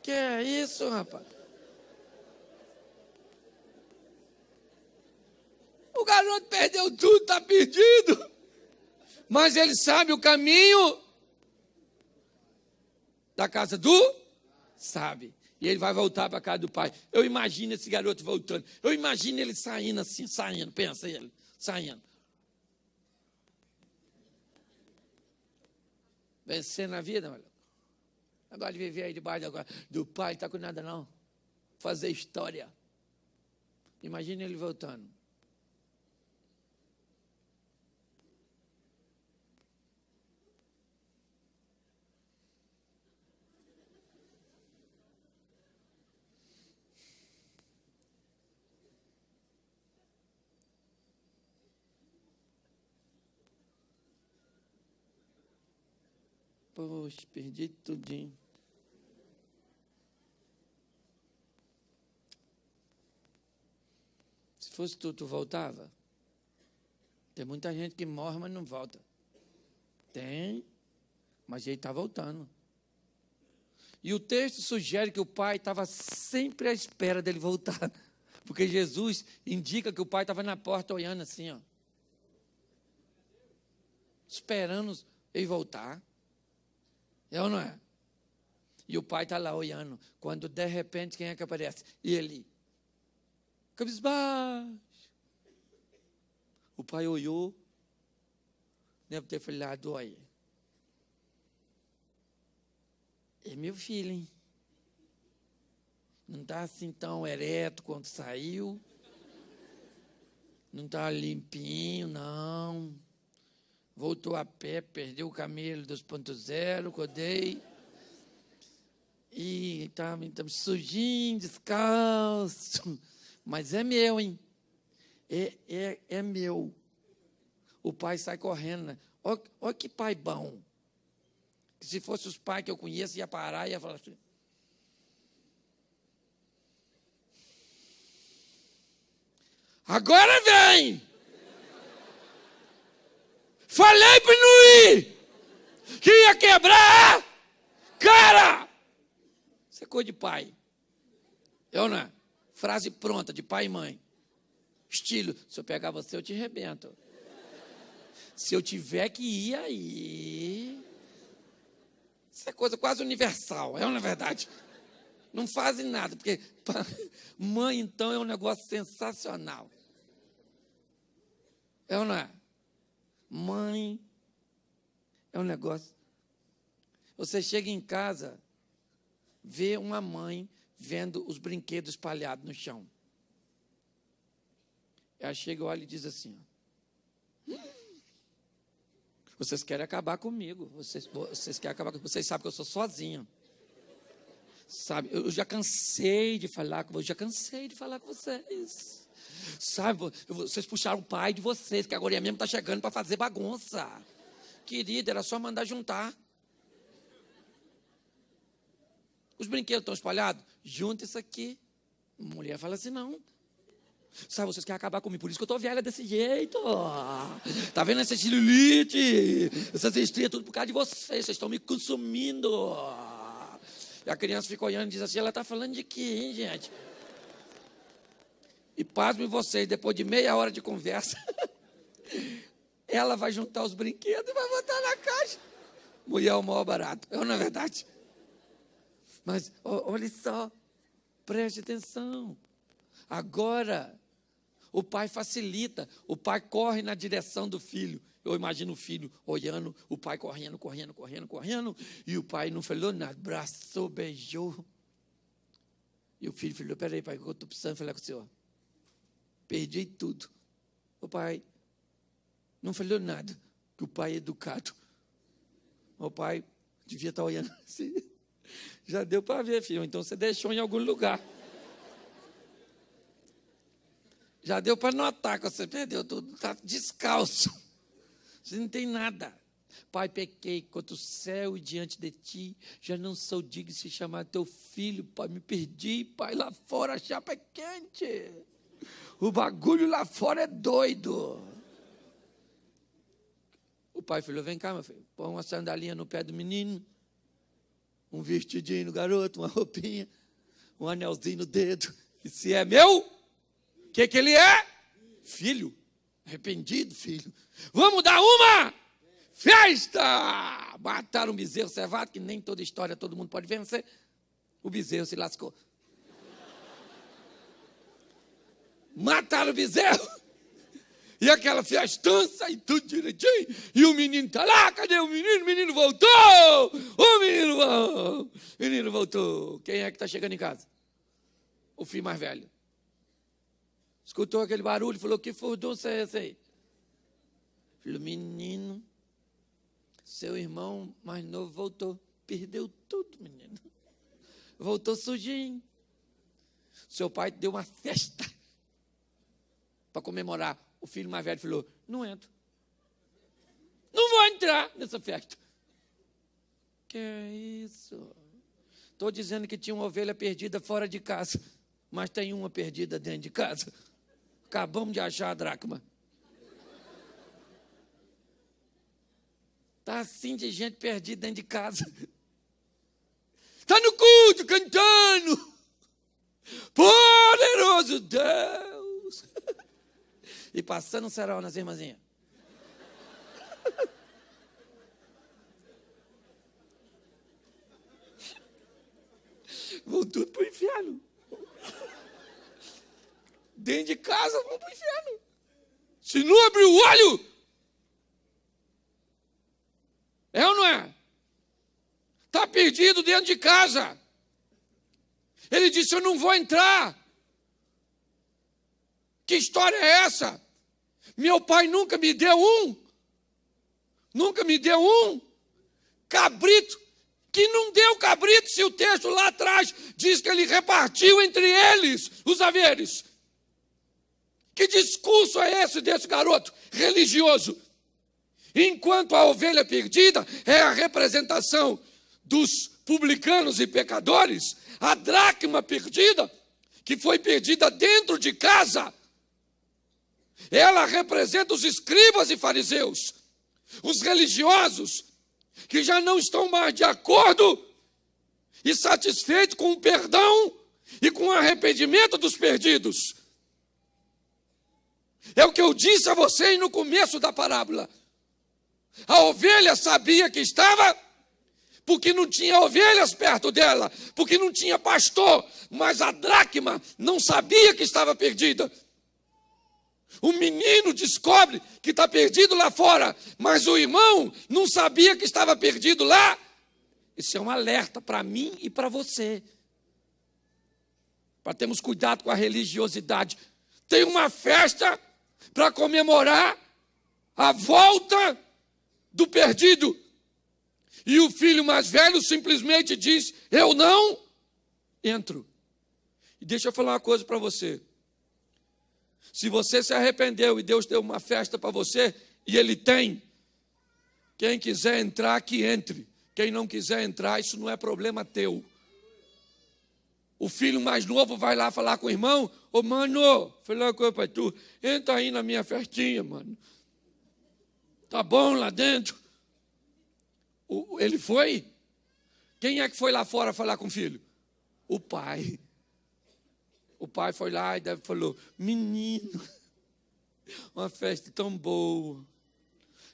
Que é isso, rapaz? O garoto perdeu tudo, está perdido. Mas ele sabe o caminho da casa do... Sabe. E ele vai voltar para a casa do pai. Eu imagino esse garoto voltando. Eu imagino ele saindo assim, saindo. Pensa ele, saindo. Vencer na vida, meu. Agora de viver aí debaixo agora do pai, não está com nada não. Fazer história. Imagina ele voltando. Poxa, perdi tudinho. Se fosse tu voltava? Tem muita gente que morre, mas não volta. Tem, mas ele está voltando. E o texto sugere que o pai estava sempre à espera dele voltar. Porque Jesus indica que o pai estava na porta olhando assim, ó. Esperando ele voltar. É ou não é? E o pai está lá olhando. Quando de repente, quem é que aparece? Ele. Cabisbaixo. O pai olhou. Deve ter falado, olha. É meu filho, hein? Não está assim tão ereto quando saiu. Não está limpinho, não. Voltou a pé, perdeu o camelo 2.0, codei. E está sujinho, descalço. Mas é meu, hein? É meu. O pai sai correndo, né? Olha que pai bom. Se fosse os pais que eu conheço, ia parar e ia falar assim. Agora vem! Falei para não ir! Que ia quebrar! Cara! Isso é coisa de pai. Eu não. Frase pronta de pai e mãe. Estilo, se eu pegar você, eu te arrebento. Se eu tiver que ir aí... Isso é coisa quase universal, é uma verdade. Não fazem nada, porque mãe, então, é um negócio sensacional. É ou não é? Mãe é um negócio. Você chega em casa, vê uma mãe vendo os brinquedos espalhados no chão. Ela chega, olha e diz assim, ó. Vocês querem acabar comigo. Vocês querem acabar comigo. Vocês sabem que eu sou sozinho. Sabe, eu já cansei de falar com vocês. Sabe, vocês puxaram o pai de vocês, que agora mesmo está chegando para fazer bagunça. Querida, era só mandar juntar. Os brinquedos estão espalhados? Junta isso aqui. A mulher fala assim, não. Sabe, vocês querem acabar comigo, por isso que eu estou velha desse jeito. Tá vendo essa celulite? Essas estrias, tudo por causa de vocês estão me consumindo. E a criança fica olhando e diz assim, ela está falando de quê, hein, gente? E pasmem vocês, depois de meia hora de conversa, ela vai juntar os brinquedos e vai botar na caixa. Mulher é o maior barato, não é verdade? Mas, olha só, preste atenção. Agora, o pai facilita, o pai corre na direção do filho. Eu imagino o filho olhando, o pai correndo, e o pai não falou nada, abraçou, beijou. E o filho falou, peraí, pai, eu estou precisando falar com o senhor. Perdi tudo. O pai não falou nada, que o pai é educado. O pai devia estar olhando assim. Já deu para ver, filho, então você deixou em algum lugar. Já deu para notar que você perdeu tudo, está descalço. Você não tem nada. Pai, pequei contra o céu e diante de ti, já não sou digno de se chamar teu filho, pai, me perdi, pai, lá fora a chapa é quente. O bagulho lá fora é doido. O pai falou, vem cá, meu filho, põe uma sandalinha no pé do menino, um vestidinho no garoto, uma roupinha, um anelzinho no dedo, e se é meu... O que ele é? Filho. Arrependido, filho. Vamos dar uma festa! Mataram um bezerro cevado, que nem toda história todo mundo pode vencer. O bezerro se lascou. Mataram o bezerro. E aquela festança e tudo direitinho. E o menino está lá. Cadê o menino? O menino voltou. O menino voltou. Quem é que está chegando em casa? O filho mais velho. Escutou aquele barulho, falou, que furdunça é esse aí? Falou, menino, seu irmão mais novo voltou. Perdeu tudo, menino. Voltou sujinho. Seu pai deu uma festa para comemorar. O filho mais velho falou, não entro. Não vou entrar nessa festa. Que é isso? Estou dizendo que tinha uma ovelha perdida fora de casa, mas tem uma perdida dentro de casa. Acabamos de achar a dracma. Está assim de gente perdida dentro de casa. Está no culto, cantando. Poderoso Deus. E passando um cerol nas irmãzinhas. Vão tudo para o inferno. Dentro de casa, vão para o inferno. Se não abrir o olho, é ou não é? Está perdido dentro de casa. Ele disse, eu não vou entrar. Que história é essa? Meu pai nunca me deu um cabrito, que não deu cabrito, se o texto lá atrás diz que ele repartiu entre eles os haveres. Que discurso é esse desse garoto religioso? Enquanto a ovelha perdida é a representação dos publicanos e pecadores, a dracma perdida, que foi perdida dentro de casa, ela representa os escribas e fariseus, os religiosos, que já não estão mais de acordo e satisfeitos com o perdão e com o arrependimento dos perdidos. É o que eu disse a vocês no começo da parábola. A ovelha sabia que estava, porque não tinha ovelhas perto dela, porque não tinha pastor, mas a dracma não sabia que estava perdida. O menino descobre que está perdido lá fora, mas o irmão não sabia que estava perdido lá. Isso é um alerta para mim e para você. Para termos cuidado com a religiosidade. Tem uma festa para comemorar a volta do perdido. E o filho mais velho simplesmente diz, eu não entro. E deixa eu falar uma coisa para você. Se você se arrependeu e Deus deu uma festa para você, e Ele tem, quem quiser entrar, que entre. Quem não quiser entrar, isso não é problema teu. O filho mais novo vai lá falar com o irmão, ô mano, falei uma coisa para tu, entra aí na minha festinha, mano. Tá bom lá dentro? Ele foi? Quem é que foi lá fora falar com o filho? O pai. O pai foi lá e falou, menino, uma festa tão boa,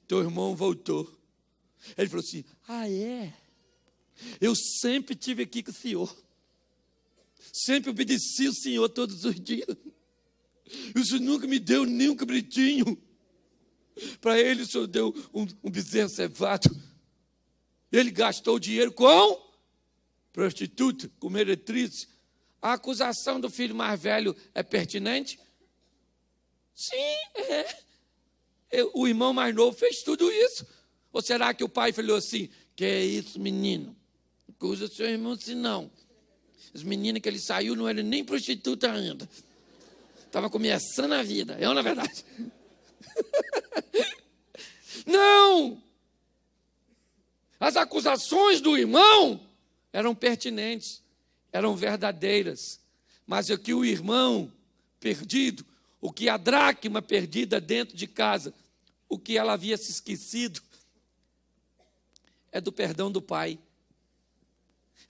teu irmão voltou. Ele falou assim, ah é? Eu sempre estive aqui com o senhor, sempre obedeci o senhor todos os dias. O senhor nunca me deu nem um cabritinho. Para ele o senhor deu um bezerro cevado. Ele gastou dinheiro com prostituta, com meretriz. A acusação do filho mais velho é pertinente? Sim, é. O irmão mais novo fez tudo isso. Ou será que o pai falou assim, que é isso, menino? Acusa seu irmão assim, não. As meninas que ele saiu não eram nem prostituta ainda. Estava começando a vida. É ou não é verdade? Não! As acusações do irmão eram pertinentes, eram verdadeiras. Mas o que o irmão perdido, o que a dracma perdida dentro de casa, o que ela havia se esquecido, é do perdão do pai.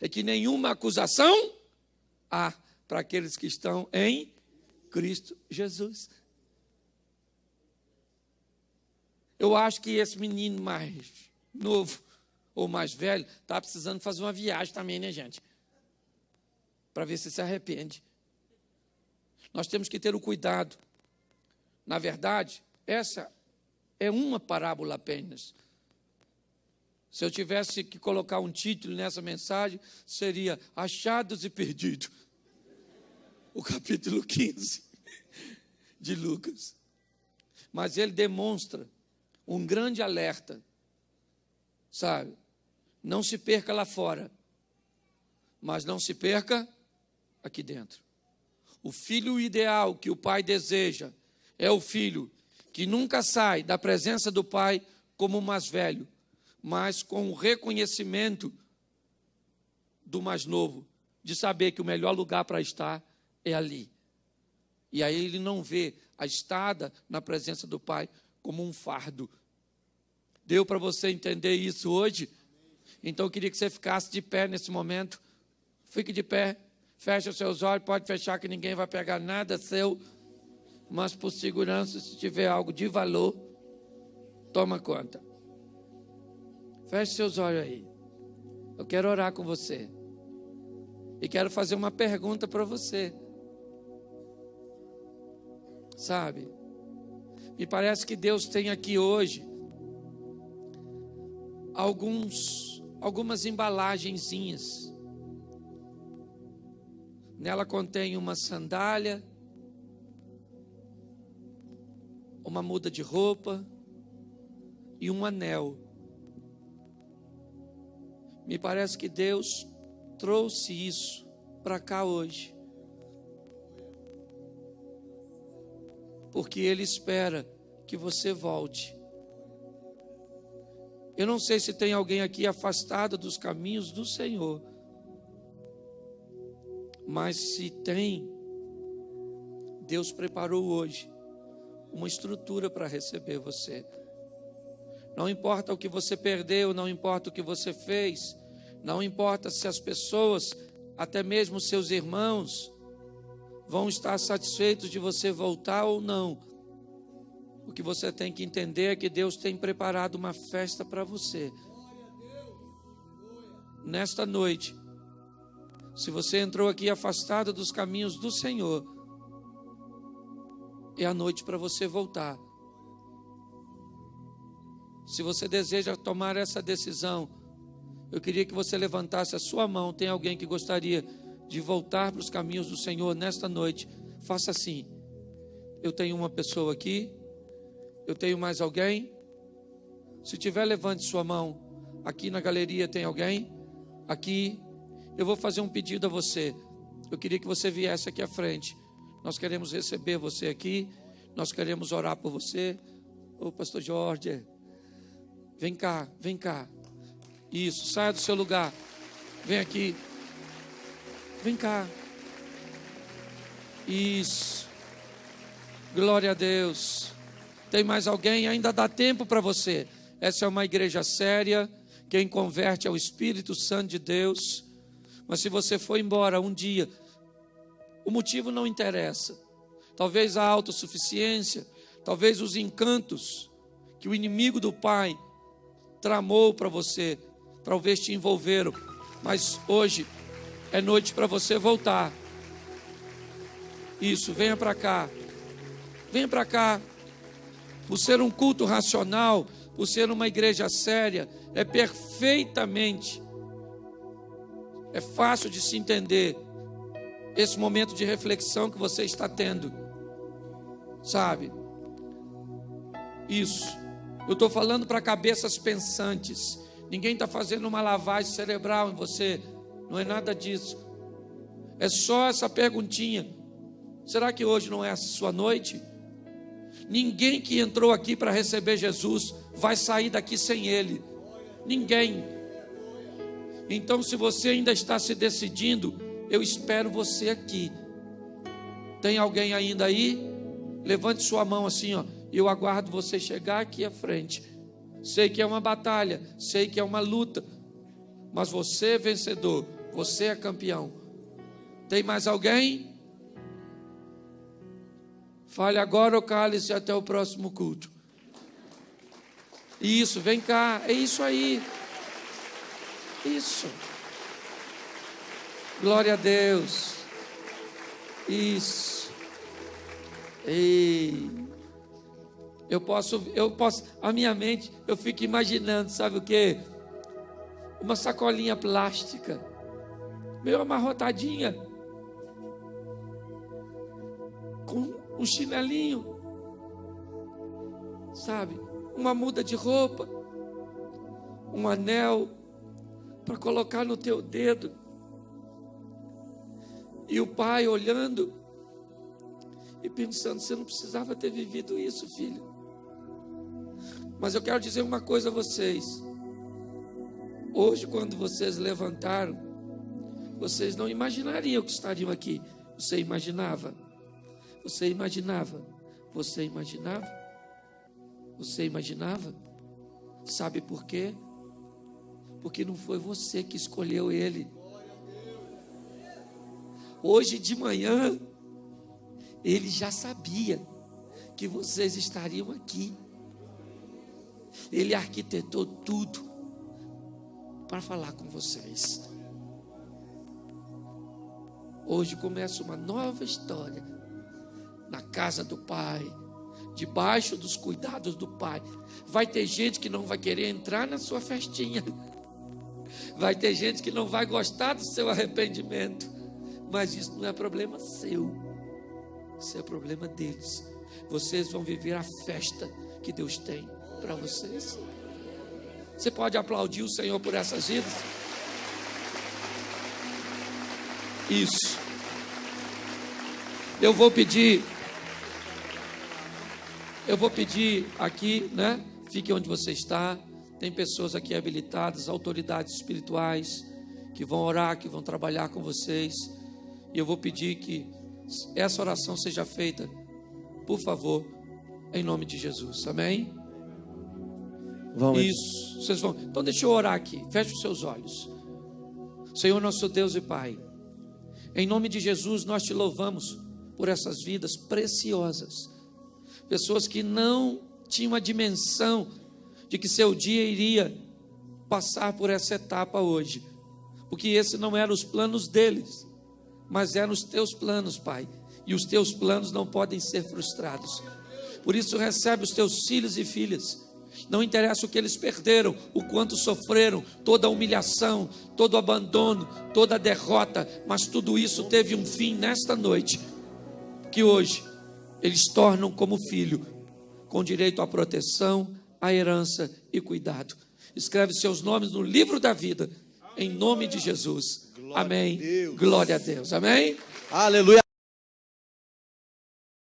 É que nenhuma acusação há para aqueles que estão em Cristo Jesus. Eu acho que esse menino mais novo ou mais velho está precisando fazer uma viagem também, né, gente? Para ver se arrepende. Nós temos que ter o cuidado. Na verdade, essa é uma parábola apenas. Se eu tivesse que colocar um título nessa mensagem, seria Achados e Perdidos. O capítulo 15 de Lucas. Mas ele demonstra um grande alerta, sabe? Não se perca lá fora, mas não se perca aqui dentro. O filho ideal que o pai deseja é o filho que nunca sai da presença do pai como o mais velho, mas com o reconhecimento do mais novo, de saber que o melhor lugar para estar é ali. E aí ele não vê a estada na presença do Pai como um fardo. Deu para você entender isso hoje? Então eu queria que você ficasse de pé nesse momento. Fique de pé, feche os seus olhos, pode fechar que ninguém vai pegar nada seu, mas por segurança, se tiver algo de valor, toma conta. Feche seus olhos aí. Eu quero orar com você. E quero fazer uma pergunta para você. Sabe? Me parece que Deus tem aqui hoje algumas embalagenzinhas. Nela contém uma sandália, uma muda de roupa e um anel. Me parece que Deus trouxe isso para cá hoje, porque Ele espera que você volte. Eu não sei se tem alguém aqui afastado dos caminhos do Senhor, mas se tem, Deus preparou hoje uma estrutura para receber você. Não importa o que você perdeu, não importa o que você fez, não importa se as pessoas, até mesmo seus irmãos, vão estar satisfeitos de você voltar ou não. O que você tem que entender é que Deus tem preparado uma festa para você. Nesta noite, se você entrou aqui afastado dos caminhos do Senhor, é a noite para você voltar. Se você deseja tomar essa decisão, eu queria que você levantasse a sua mão. Tem alguém que gostaria de voltar para os caminhos do Senhor nesta noite? Faça assim. Eu tenho uma pessoa aqui. Eu tenho mais alguém? Se tiver, levante sua mão. Aqui na galeria tem alguém? Aqui. Eu vou fazer um pedido a você. Eu queria que você viesse aqui à frente. Nós queremos receber você aqui. Nós queremos orar por você. Ô, pastor Jorge, vem cá, vem cá. Isso, saia do seu lugar. Vem aqui. Vem cá. Isso. Glória a Deus. Tem mais alguém? Ainda dá tempo para você. Essa é uma igreja séria. Quem converte é o Espírito Santo de Deus. Mas se você for embora um dia, o motivo não interessa. Talvez a autossuficiência, talvez os encantos que o inimigo do Pai tramou para você, talvez te envolveram. Mas hoje é noite para você voltar. Isso, venha para cá. Venha para cá. Por ser um culto racional, por ser uma igreja séria, é perfeitamente, é fácil de se entender esse momento de reflexão que você está tendo, sabe? Isso, eu estou falando para cabeças pensantes. Ninguém está fazendo uma lavagem cerebral em você, não é nada disso. É só essa perguntinha: será que hoje não é a sua noite? Ninguém que entrou aqui para receber Jesus vai sair daqui sem Ele. Ninguém. Então, se você ainda está se decidindo, eu espero você aqui. Tem alguém ainda aí? Levante sua mão assim, ó. Eu aguardo você chegar aqui à frente. Sei que é uma batalha, sei que é uma luta, mas você é vencedor, você é campeão. Tem mais alguém? Fale agora ou cale-se até o próximo culto. Isso, vem cá, é isso aí. Isso. Glória a Deus. Isso. Ei. Eu posso, a minha mente, eu fico imaginando, sabe o quê? Uma sacolinha plástica, meio amarrotadinha, com um chinelinho, sabe? Uma muda de roupa, um anel para colocar no teu dedo. E o pai olhando e pensando: você não precisava ter vivido isso, filho. Mas eu quero dizer uma coisa a vocês: Hoje, quando vocês levantaram, vocês não imaginariam que estariam aqui. Você imaginava? Você imaginava? Você imaginava? Você imaginava? Sabe por quê? Porque não foi você que escolheu ele. Hoje de manhã, ele já sabia que vocês estariam aqui. Ele arquitetou tudo para falar com vocês. Hoje começa uma nova história na casa do Pai, debaixo dos cuidados do Pai. Vai ter gente que não vai querer entrar na sua festinha. Vai ter gente que não vai gostar do seu arrependimento. Mas isso não é problema seu. Isso é problema deles. Vocês vão viver a festa que Deus tem para vocês. Você pode aplaudir o Senhor por essas vidas? Isso. Eu vou pedir aqui, né? Fique onde você está. Tem pessoas aqui habilitadas, autoridades espirituais, que vão orar, que vão trabalhar com vocês. E eu vou pedir que essa oração seja feita, por favor, em nome de Jesus. Amém? Vamos. Isso. Vocês vão. Então deixa eu orar aqui. Feche os seus olhos. Senhor nosso Deus e Pai, em nome de Jesus nós te louvamos por essas vidas preciosas. Pessoas que não tinham a dimensão de que seu dia iria passar por essa etapa hoje, porque esse não eram os planos deles, mas eram os teus planos, Pai, e os teus planos não podem ser frustrados. Por isso recebe os teus filhos e filhas. Não interessa o que eles perderam, o quanto sofreram, toda a humilhação, todo o abandono, toda a derrota, mas tudo isso teve um fim nesta noite, que hoje eles tornam como filho, com direito à proteção, à herança e cuidado. Escreve seus nomes no livro da vida, em nome de Jesus. Amém. Glória a Deus. Amém. Aleluia.